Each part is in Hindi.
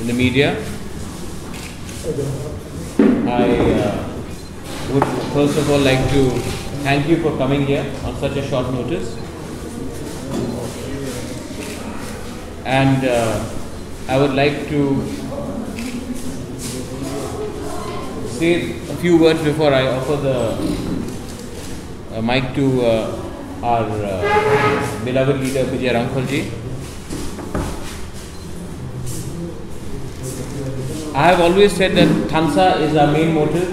in the media. I would first of all like to thank you for coming here on such a short notice. And I would like to say a few words before I offer the mic to our beloved leader Vijay Ramphal ji. I have always said that Thansa is our main motive.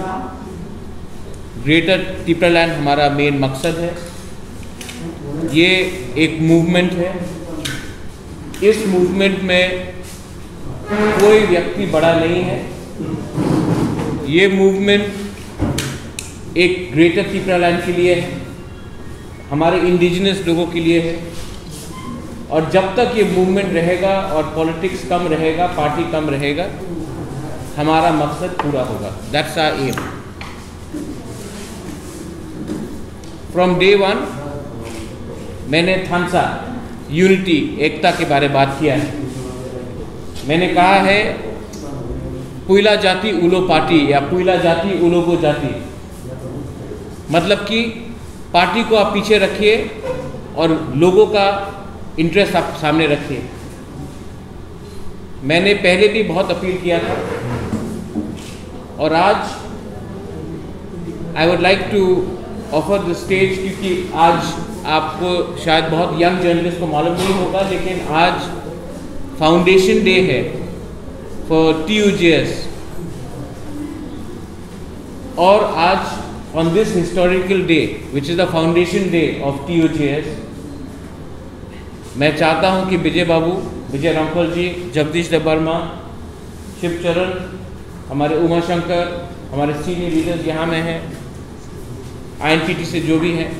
Greater Tipraland हमारा मेन मकसद है. ये एक मूवमेंट है. इस मूवमेंट में कोई व्यक्ति बड़ा नहीं है. ये मूवमेंट एक ग्रेटर तिप्रालैंड के लिए है, हमारे इंडिजिनस लोगों के लिए है. और जब तक ये मूवमेंट रहेगा और पॉलिटिक्स कम रहेगा, पार्टी कम रहेगा, हमारा मकसद पूरा होगा. That's our aim. From day one मैंने थानसा यूनिटी, एकता के बारे में बात किया है. मैंने कहा है पुइला जाति उलो पार्टी या पुइला जाति उलोगो जाति, मतलब कि पार्टी को आप पीछे रखिए और लोगों का इंटरेस्ट आप सामने रखिए. मैंने पहले भी बहुत अपील किया था और आज I would like to offer the stage, क्योंकि आज आपको शायद बहुत यंग जर्नलिस्ट को मालूम नहीं होगा, लेकिन आज फाउंडेशन डे है फॉर TUJS. और आज on this historical day which is the foundation day of TUJS, मैं चाहता हूं कि विजय बाबू, विजय रामफल जी, जगदीश वर्मा, शिवचरण, हमारे उमा शंकर, हमारे सीनियर लीडर्स यहाँ में हैं, INPT से जो भी हैं,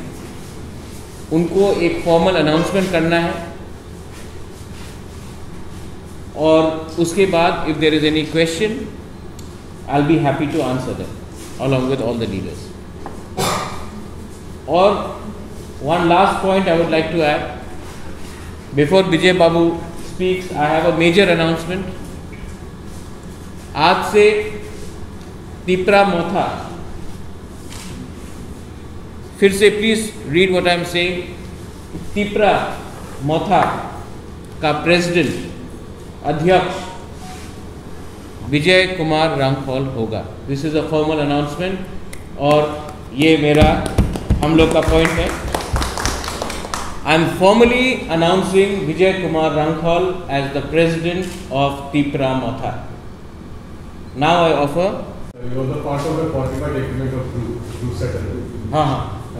उनको एक फॉर्मल अनाउंसमेंट करना है. और उसके बाद if there is any question I will be happy to answer that along with all the leaders. और one last point I would like to add before Vijay Babu speaks. I have a major announcement. आज से तिप्रा मोथा, फिर से please read what I am saying, Tipra Motha का प्रेसिडेंट, अध्यक्ष विजय कुमार रामफल होगा. This is a formal announcement और ये मेरा हम लोग का पॉइंट है. I am formally announcing Vijay Kumar Hrangkhawl as the president of Tipra Motha. Now I offer. You were the part of the fortified agreement of Group settlement. हाँ.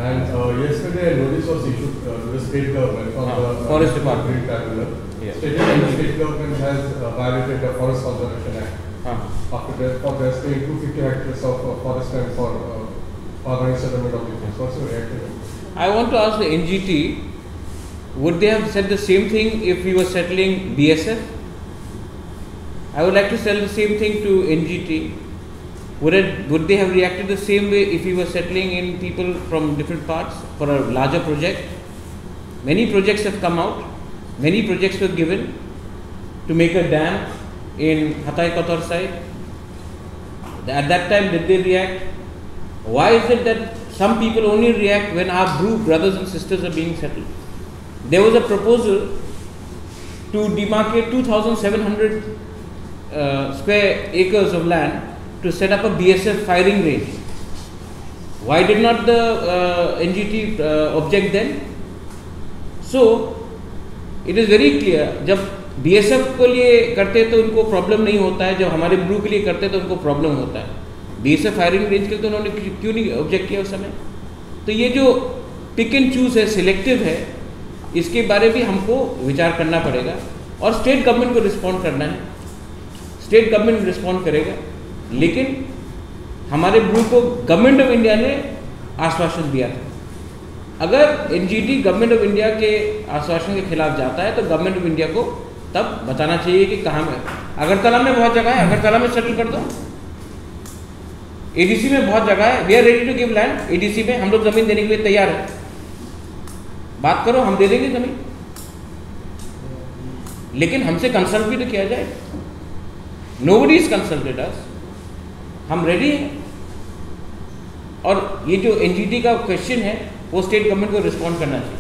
And yesterday a notice was issued to the state government from the Forest Department. Tribunal, Yes. stating that the state government has violated the Forest Conservation Act. After that, for rescuing 250 hectares of forest land for organized settlement of the things. What's your reaction? I want to ask the NGT, would they have said the same thing if we were settling BSF? I would like to tell the same thing to NGT. Would they have reacted the same way if we were settling in people from different parts for a larger project? Many projects have come out. Many projects were given to make a dam in Hatay Kotor side. At that time, did they react? Why is it that some people only react when our brothers and sisters are being settled? There was a proposal to demarcate 2,700 square acres of land to set up a BSF firing range. Why did not the NGT object then? So it is very clear, जब BSF को लिए करते तो उनको प्रॉब्लम नहीं होता है, जब हमारे ब्रू के लिए करते तो उनको प्रॉब्लम होता है. BSF फायरिंग रेंज के लिए तो उन्होंने क्यों नहीं ऑब्जेक्ट किया उस समय? तो ये जो पिक एंड चूज है, सिलेक्टिव है, इसके बारे में हमको विचार करना पड़ेगा और स्टेट गवर्नमेंट को रिस्पॉन्ड करना है. स्टेट गवर्नमेंट रिस्पॉन्ड करेगा, लेकिन हमारे ब्रू को गवर्नमेंट ऑफ इंडिया ने आश्वासन दिया था. अगर NGT गवर्नमेंट ऑफ इंडिया के आश्वासन के खिलाफ जाता है तो गवर्नमेंट ऑफ इंडिया को तब बताना चाहिए कि कहाँ में. अगरतला में बहुत जगह है, अगरतला में सेटल कर दो. ADC में बहुत जगह है. We are ready to give land. ADC में हम लोग जमीन देने के लिए तैयार है. बात करो, हम दे देंगे जमीन, लेकिन हमसे कंसल्ट भी तो किया जाए. नोबडी इज कंसल्टेड अस, हम रेडी हैं। और ये जो एनजीटी का क्वेश्चन है वो स्टेट गवर्नमेंट को रिस्पॉन्ड करना चाहिए।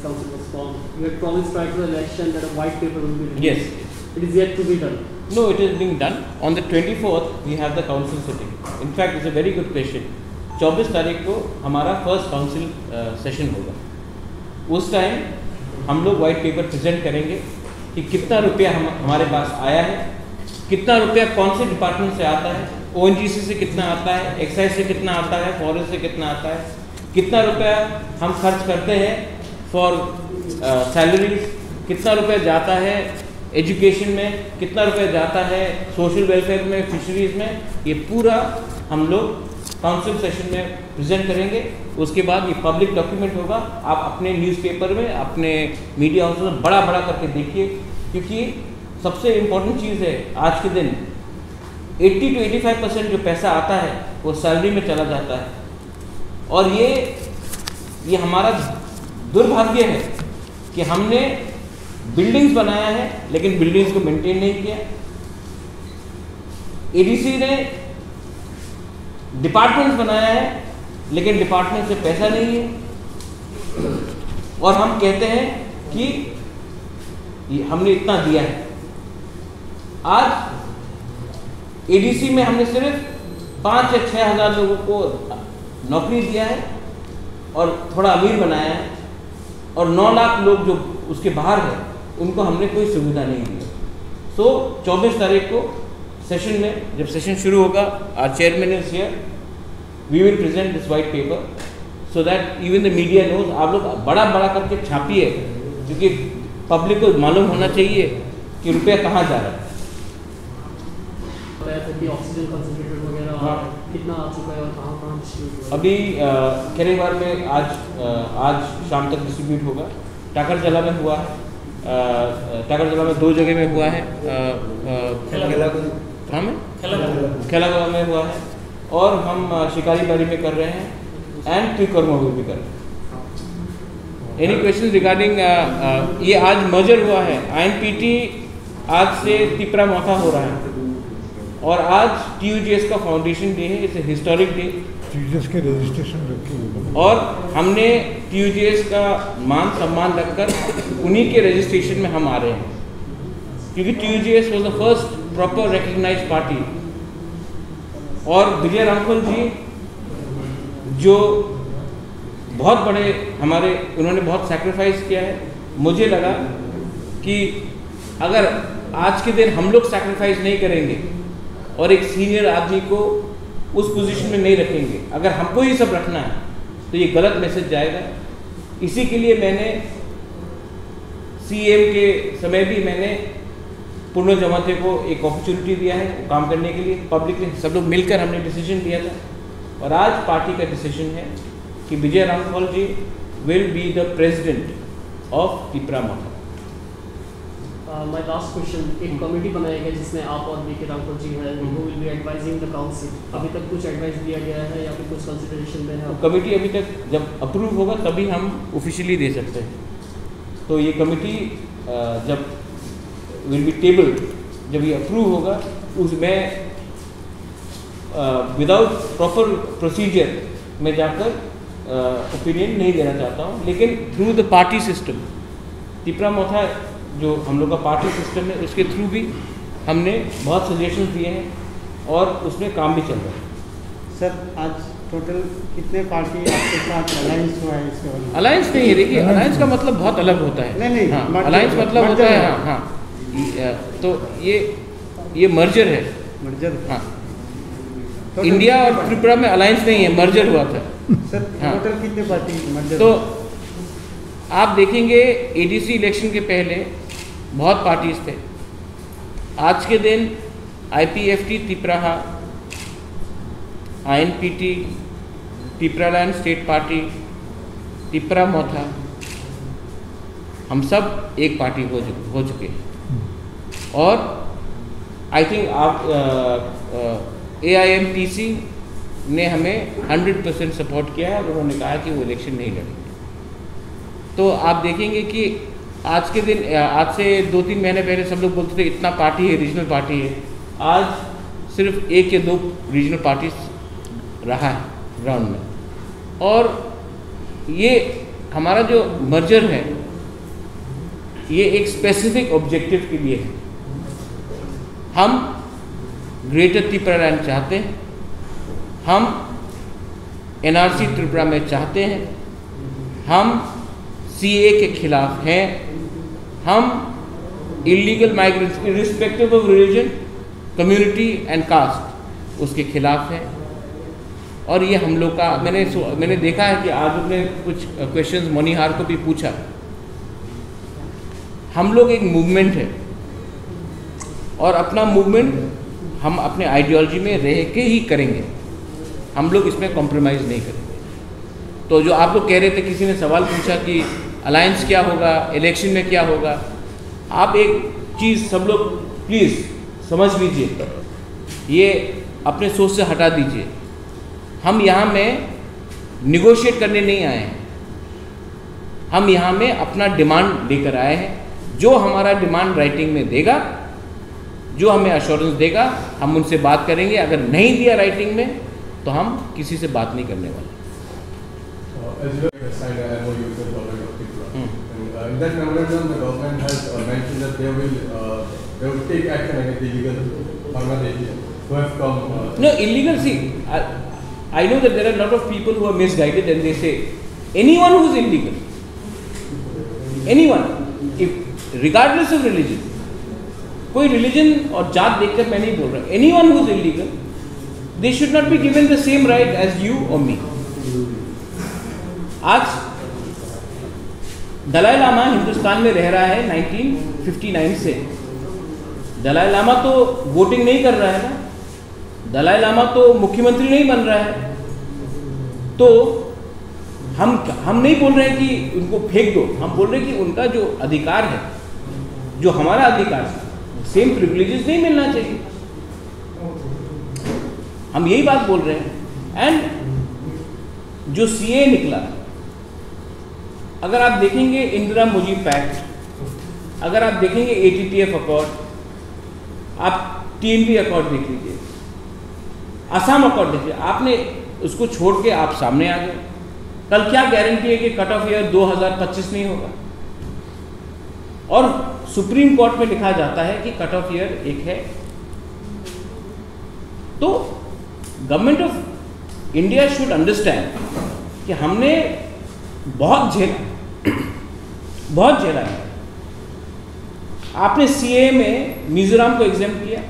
Council was formed. You had promised prior to the election that a white paper will be released. Yes. It is yet to be done. No, it is being done. On the 24th, we have the council sitting. In fact, it's a very good question. 24 तारीख को हमारा फर्स्ट काउंसिल सेशन होगा। उस टाइम हम लोग वाइट पेपर प्रेजेंट करेंगे कि कितना रुपया हमारे पास आया है, कितना रुपया कौन से डिपार्टमेंट से आता है, ONGC से कितना आता है, एक्साइज से कितना आता है, फॉरेस्ट से कितना आता है, कितना रुपया हम खर्च करते हैं फॉर सैलरीज, कितना रुपया जाता है एजुकेशन में, कितना रुपया जाता है सोशल वेलफेयर में, फिशरीज में, ये पूरा हम लोग काउंसिल सेशन में प्रेजेंट करेंगे। उसके बाद ये पब्लिक डॉक्यूमेंट होगा, आप अपने न्यूज़पेपर में, अपने मीडिया हाउस में बड़ा बड़ा करके देखिए, क्योंकि सबसे इम्पोर्टेंट चीज़ है आज के दिन 80 to 85% जो पैसा आता है वो सैलरी में चला जाता है। और ये हमारा दुर्भाग्य है कि हमने बिल्डिंग्स बनाया है लेकिन बिल्डिंग्स को मेंटेन नहीं किया। एडीसी ने डिपार्टमेंट्स बनाया है लेकिन डिपार्टमेंट से पैसा नहीं है, और हम कहते हैं कि हमने इतना दिया है। आज एडीसी में हमने सिर्फ 5 या 6 हज़ार लोगों को नौकरी दिया है और थोड़ा अमीर बनाया है, और 9 लाख लोग जो उसके बाहर है उनको हमने कोई सुविधा नहीं दी। सो 24 तारीख को सेशन में, जब सेशन शुरू होगा, our chairman is here, we will present this white paper so that even the media knows. आप लोग बड़ा बड़ा करके छापिए, क्योंकि पब्लिक को मालूम होना चाहिए कि रुपया कहाँ जा रहा है। ऑक्सीजन कंसंट्रेटर वगैरह कितना आ चुका है और कहाँ डिस्ट्रीब्यूट हुआ है? अभी केरेवार में आज शाम तक डिस्ट्रीब्यूट होगा। टाकरजला में हुआ है, टाकरजला में 2 जगह में हुआ है, खेलागला में हुआ है, और हम शिकारी बारी में कर रहे हैं, एंड त्रिकोरमा में भी कर रहे हैं। एनी क्वेश्चन रिगार्डिंग ये आज मर्जर हुआ है, INPT आज से तिपरा मोथा हो रहा है, और आज TUGS का फाउंडेशन डे है, it's a historic day. TUGS के रजिस्ट्रेशन रखे, और हमने TUGS का मान सम्मान रखकर उन्हीं के रजिस्ट्रेशन में हम आ रहे हैं, क्योंकि TUGS was the first proper recognised party. और विजय रामफल जी जो बहुत बड़े हमारे, उन्होंने बहुत सैक्रिफाइस किया है। मुझे लगा कि अगर आज के दिन हम लोग सैक्रिफाइस नहीं करेंगे और एक सीनियर आदमी को उस पोजीशन में नहीं रखेंगे, अगर हमको ही सब रखना है तो ये गलत मैसेज जाएगा। इसी के लिए मैंने CM के समय भी मैंने पूर्ण जमाते को एक अपॉर्चुनिटी दिया है काम करने के लिए। पब्लिक ने सब लोग मिलकर हमने डिसीजन लिया था, और आज पार्टी का डिसीजन है कि Vijay Ramphal ji will be the president of Tipra Motha. My last question, एक कमेटी बनाया गया जिसमें आप और VK रामफल जी हैं, who will be advising the council। अभी तक कुछ एडवाइस दिया गया है या फिर कुछ कंसिडरेशन में है? कमेटी अभी तक जब अप्रूव होगा तभी हम ऑफिशियली दे सकते हैं। तो ये कमेटी जब विल बी टेबल, जब ये अप्रूव होगा, उसमें विदाउट प्रॉपर प्रोसीजर में जाकर ओपिनियन नहीं देना चाहता हूँ, लेकिन through the party system, Tipra Motha जो हम लोग का पार्टी सिस्टम है उसके थ्रू भी हमने बहुत सजेशन दिए हैं, और उसमें काम भी चल रहा है। सर, आज टोटल कितने पार्टी आपके साथ अलायंस हुआ है? इसके अलायंस नहीं है, देखिए अलायंस का मतलब बहुत अलग होता है। नहीं, हाँ, अलायंस मतलब होता है, हाँ, तो ये मर्जर है। मर्जर, हाँ, इंडिया और त्रिपुरा में अलायंस नहीं है, मर्जर हुआ था। सर, टोटल कितने पार्टी मर्जर? तो आप देखेंगे ADC इलेक्शन के पहले बहुत पार्टीज थे। आज के दिन IPFT Tipraha, INPT, Tipraland state party, Tipra Motha, हम सब एक पार्टी हो चुके हैं। और आई थिंक आप AIMTC ने हमें 100% सपोर्ट किया है, और उन्होंने कहा कि वो इलेक्शन नहीं लड़ेंगे। तो आप देखेंगे कि आज के दिन, आज से 2-3 महीने पहले सब लोग बोलते थे इतना पार्टी है, रीजनल पार्टी है। आज सिर्फ 1 या 2 रीजनल पार्टीज रहा है ग्राउंड में, और ये हमारा जो मर्जर है ये एक स्पेसिफिक ऑब्जेक्टिव के लिए है। हम ग्रेटर त्रिपुरालैंड चाहते हैं, हम NRC त्रिपुरा में चाहते हैं, हम CA के खिलाफ हैं, हम illegal migrants irrespective of religion, community and caste उसके खिलाफ है। और ये हम लोग का, मैंने देखा है कि आज उसने कुछ क्वेश्चंस मनीहार को भी पूछा। हम लोग एक मूवमेंट है और अपना मूवमेंट हम अपने आइडियोलॉजी में रह के ही करेंगे, हम लोग इसमें कॉम्प्रोमाइज़ नहीं करेंगे। तो जो आप लोग कह रहे थे, किसी ने सवाल पूछा कि अलायंस क्या होगा, इलेक्शन में क्या होगा, आप एक चीज़ सब लोग प्लीज़ समझ लीजिए, ये अपने सोच से हटा दीजिए। हम यहाँ में निगोशिएट करने नहीं आए हैं, हम यहाँ में अपना डिमांड लेकर आए हैं। जो हमारा डिमांड राइटिंग में देगा, जो हमें अश्योरेंस देगा, हम उनसे बात करेंगे। अगर नहीं दिया राइटिंग में तो हम किसी से बात नहीं करने वाले। In that memorandum, the government has mentioned that they will take action against the illegal Bangladeshis who have come. No, illegal. See, I know that there are a lot of people who are misguided and they say anyone who is illegal, anyone, if regardless of religion, कोई रिलीजन और जात देखकर मैं नहीं बोल रहा, anyone who is illegal, they should not be given the same right as you or me. आज दलाई लामा हिंदुस्तान में रह रहा है 1959 से। दलाई लामा तो वोटिंग नहीं कर रहा है ना, दलाई लामा तो मुख्यमंत्री नहीं बन रहा है। तो हम नहीं बोल रहे हैं कि उनको फेंक दो, हम बोल रहे हैं कि उनका जो अधिकार है, जो हमारा अधिकार है, सेम प्रिविलेजेस नहीं मिलना चाहिए। हम यही बात बोल रहे हैं। एंड जो CA निकला, अगर आप देखेंगे इंदिरा मुजीब पैक्ट, अगर आप देखेंगे ATTF अकॉर्ड, आप TNP अकॉर्ड देख लीजिए, असम अकॉर्ड देखिए, आपने उसको छोड़ के आप सामने आ गए। कल क्या गारंटी है कि कट ऑफ ईयर 2025 नहीं होगा? और सुप्रीम कोर्ट में लिखा जाता है कि कट ऑफ ईयर एक है। तो government of India should understand कि हमने बहुत झेला है। आपने CA में मिजोरम को एग्जाम किया,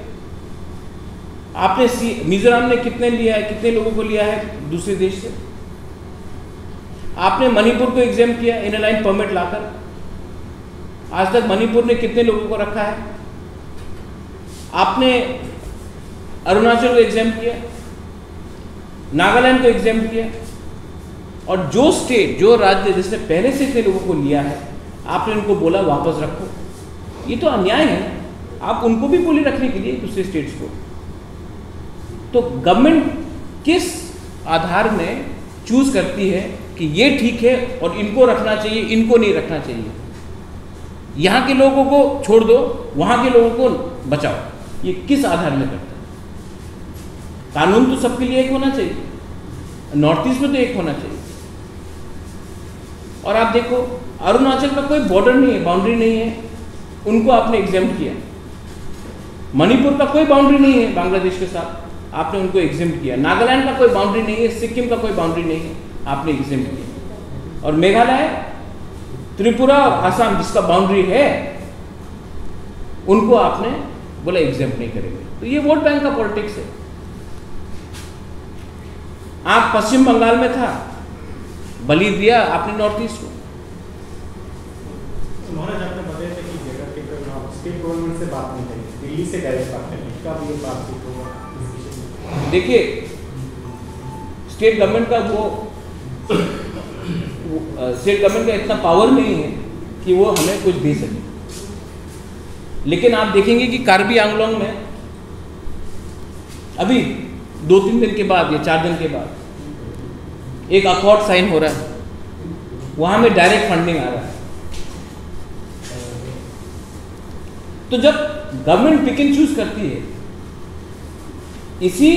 आपने मिजोरम ने कितने लिया है, कितने लोगों को लिया है दूसरे देश से? आपने मणिपुर को एग्जाम किया इनलाइन परमिट लाकर, आज तक मणिपुर ने कितने लोगों को रखा है? आपने अरुणाचल को एग्जाम किया, नागालैंड को एग्जाम किया, और जो स्टेट, जो राज्य जिसने पहले से इतने लोगों को लिया है, आपने उनको बोला वापस रखो। ये तो अन्याय है। आप उनको भी बोले रखने के लिए दूसरे स्टेट्स को। तो गवर्नमेंट किस आधार में चूज करती है कि ये ठीक है और इनको रखना चाहिए, इनको नहीं रखना चाहिए? यहाँ के लोगों को छोड़ दो, वहाँ के लोगों को बचाओ, ये किस आधार में करता है? कानून तो सबके लिए एक होना चाहिए, नॉर्थ ईस्ट में तो एक होना चाहिए। और आप देखो अरुणाचल का कोई बॉर्डर नहीं है, बाउंड्री नहीं है, उनको आपने एग्जेम्प्ट किया। मणिपुर का कोई बाउंड्री नहीं है बांग्लादेश के साथ, आपने उनको एग्जेम्प्ट किया। नागालैंड का कोई बाउंड्री नहीं है, सिक्किम का कोई बाउंड्री नहीं है, आपने एग्जेम्प्ट किया। और मेघालय, त्रिपुरा और असम जिसका बाउंड्री है, उनको आपने बोला एग्जेम्प्ट नहीं करेंगे। तो ये वोट बैंक का पॉलिटिक्स है। आप पश्चिम बंगाल में था, बलि दिया आपने नॉर्थ ईस्ट को। महाराज आपने बताया था कि जगह के स्टेट गवर्नमेंट से बात नहीं करी, दिल्ली से डायरेक्ट बात करें, कब ये बातचीत होगा? देखिए, स्टेट गवर्नमेंट का स्टेट गवर्नमेंट का इतना पावर नहीं है कि वो हमें कुछ दे सके। लेकिन आप देखेंगे कि कार्बी आंगलोंग में अभी 2-3 दिन के बाद या 4 दिन के बाद एक अकॉर्ड साइन हो रहा है, वहाँ में डायरेक्ट फंडिंग आ रहा है। तो जब गवर्नमेंट पिक एंड चूज करती है, इसी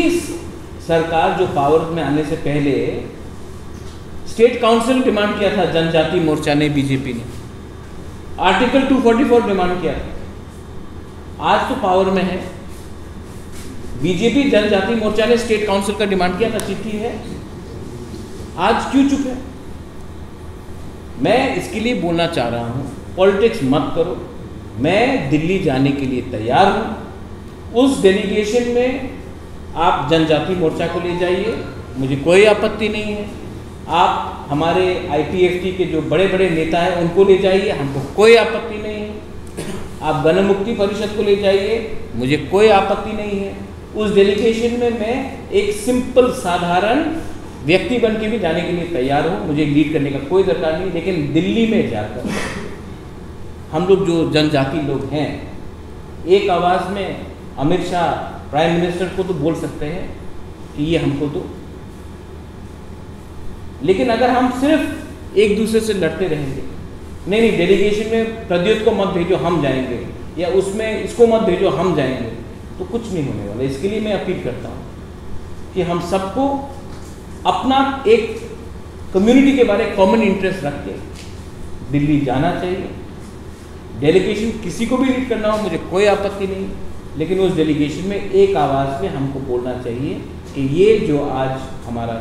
सरकार जो पावर में आने से पहले स्टेट काउंसिल डिमांड किया था, जनजाति मोर्चा ने, बीजेपी ने आर्टिकल 244 डिमांड किया था। आज तो पावर में है बीजेपी, जनजाति मोर्चा ने स्टेट काउंसिल का डिमांड किया था, चिट्ठी है, आज क्यों चुप है? मैं इसके लिए बोलना चाह रहा हूं, पॉलिटिक्स मत करो। मैं दिल्ली जाने के लिए तैयार हूं। उस डेलीगेशन में आप जनजाति मोर्चा को ले जाइए, मुझे कोई आपत्ति नहीं है। आप हमारे IPFT के जो बड़े बड़े नेता हैं उनको ले जाइए, हमको कोई आपत्ति नहीं है। आप गण मुक्ति परिषद को ले जाइए, मुझे कोई आपत्ति नहीं है। उस डेलीगेशन में मैं एक सिंपल साधारण व्यक्ति बन के भी जाने के लिए तैयार हूँ, मुझे लीड करने का कोई दरकार नहीं। लेकिन दिल्ली में जाकर हम लोग जो जनजाति लोग हैं, एक आवाज़ में अमित शाह प्राइम मिनिस्टर को तो बोल सकते हैं कि ये हमको तो, लेकिन अगर हम सिर्फ एक दूसरे से लड़ते रहेंगे, नहीं डेलीगेशन में प्रद्युत को मत भेजो हम जाएंगे, या उसमें इसको मत भेजो हम जाएंगे, तो कुछ नहीं होने वाला। इसके लिए मैं अपील करता हूँ कि हम सबको अपना एक कम्युनिटी के बारे में कॉमन इंटरेस्ट रख के दिल्ली जाना चाहिए। डेलीगेशन किसी को भी लीड करना हो, मुझे कोई आपत्ति नहीं, लेकिन उस डेलीगेशन में एक आवाज़ में हमको बोलना चाहिए कि ये जो आज हमारा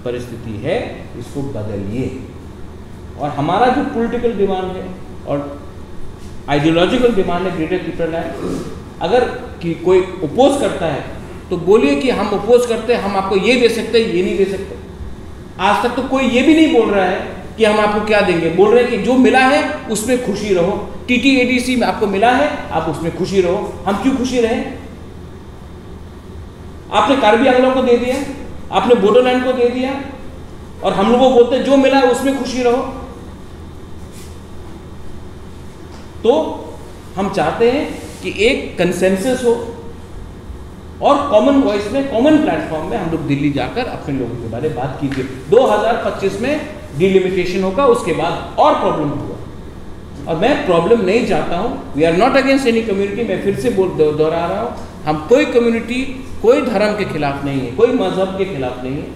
परिस्थिति है इसको बदलिए। और हमारा जो पॉलिटिकल डिमांड है और आइडियोलॉजिकल डिमांड है ग्रेटर त्रिपुरा लैंड, अगर कि कोई अपोज करता है तो बोलिए कि हम अपोज करते हैं, हम आपको ये दे सकते हैं, ये नहीं दे सकते। आज तक तो कोई ये भी नहीं बोल रहा है कि हम आपको क्या देंगे, बोल रहे हैं कि जो मिला है उसमें खुशी रहो। TTADC में आपको मिला है, आप उसमें खुशी रहो। हम क्यों खुशी रहे? आपने कार्बी आंग्लों को दे दिया, आपने बोडोलैंड को दे दिया, और हम लोगों को बोलते हैं जो मिला है उसमें खुशी रहो। तो हम चाहते हैं कि एक कंसेंसस हो और कॉमन वॉइस में, कॉमन प्लेटफॉर्म में हम लोग दिल्ली जाकर अपने लोगों के बारे में बात कीजिए। 2025 में डिलिमिटेशन होगा, उसके बाद और प्रॉब्लम होगा, और मैं प्रॉब्लम नहीं चाहता हूं। We are not against any community, मैं फिर से दोहरा रहा हूं, हम कोई कम्युनिटी, कोई धर्म के खिलाफ नहीं है, कोई मजहब के खिलाफ नहीं है।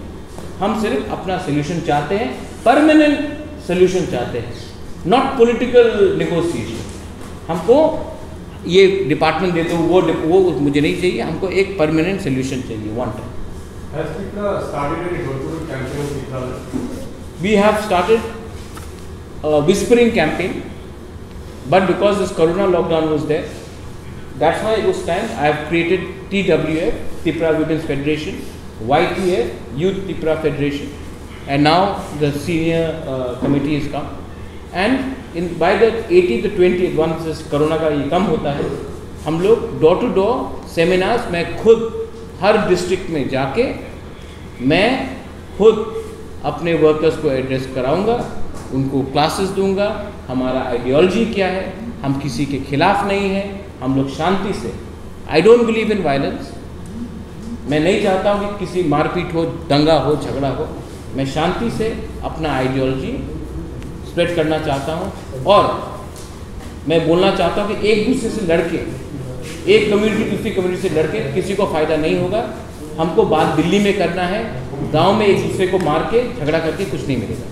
हम सिर्फ अपना सोल्यूशन चाहते हैं, परमानेंट सोल्यूशन चाहते हैं, नॉट पॉलिटिकल नेगोशिएशन। हमको ये डिपार्टमेंट दे दो, वो मुझे नहीं चाहिए, हमको एक परमानेंट सोल्यूशन चाहिए, one time. We have started a whispering campaign, but because this Corona lockdown was there, that's why this time I have created TWF, Tripura Women's Federation, YTF, Youth Tripura Federation, and now the senior committee has come. And by the 18th to 20th, once this Corona का ये कम होता है, हम लोग डोर टू डोर सेमिनार्स, मैं खुद हर डिस्ट्रिक्ट में जाके मैं खुद अपने वर्कर्स को एड्रेस कराऊंगा, उनको क्लासेस दूंगा, हमारा आइडियोलॉजी क्या है, हम किसी के खिलाफ नहीं हैं, हम लोग शांति से, I don't believe in violence, मैं नहीं चाहता हूँ कि किसी मारपीट हो, दंगा हो, झगड़ा हो, मैं शांति से अपना आइडियोलॉजी स्प्रेड करना चाहता हूँ। और मैं बोलना चाहता हूँ कि एक दूसरे से लड़के, एक कम्युनिटी दूसरी कम्युनिटी से लड़के किसी को फ़ायदा नहीं होगा। हमको बात दिल्ली में करना है, गांव में एक दूसरे को मार के झगड़ा करके कुछ नहीं मिलेगा।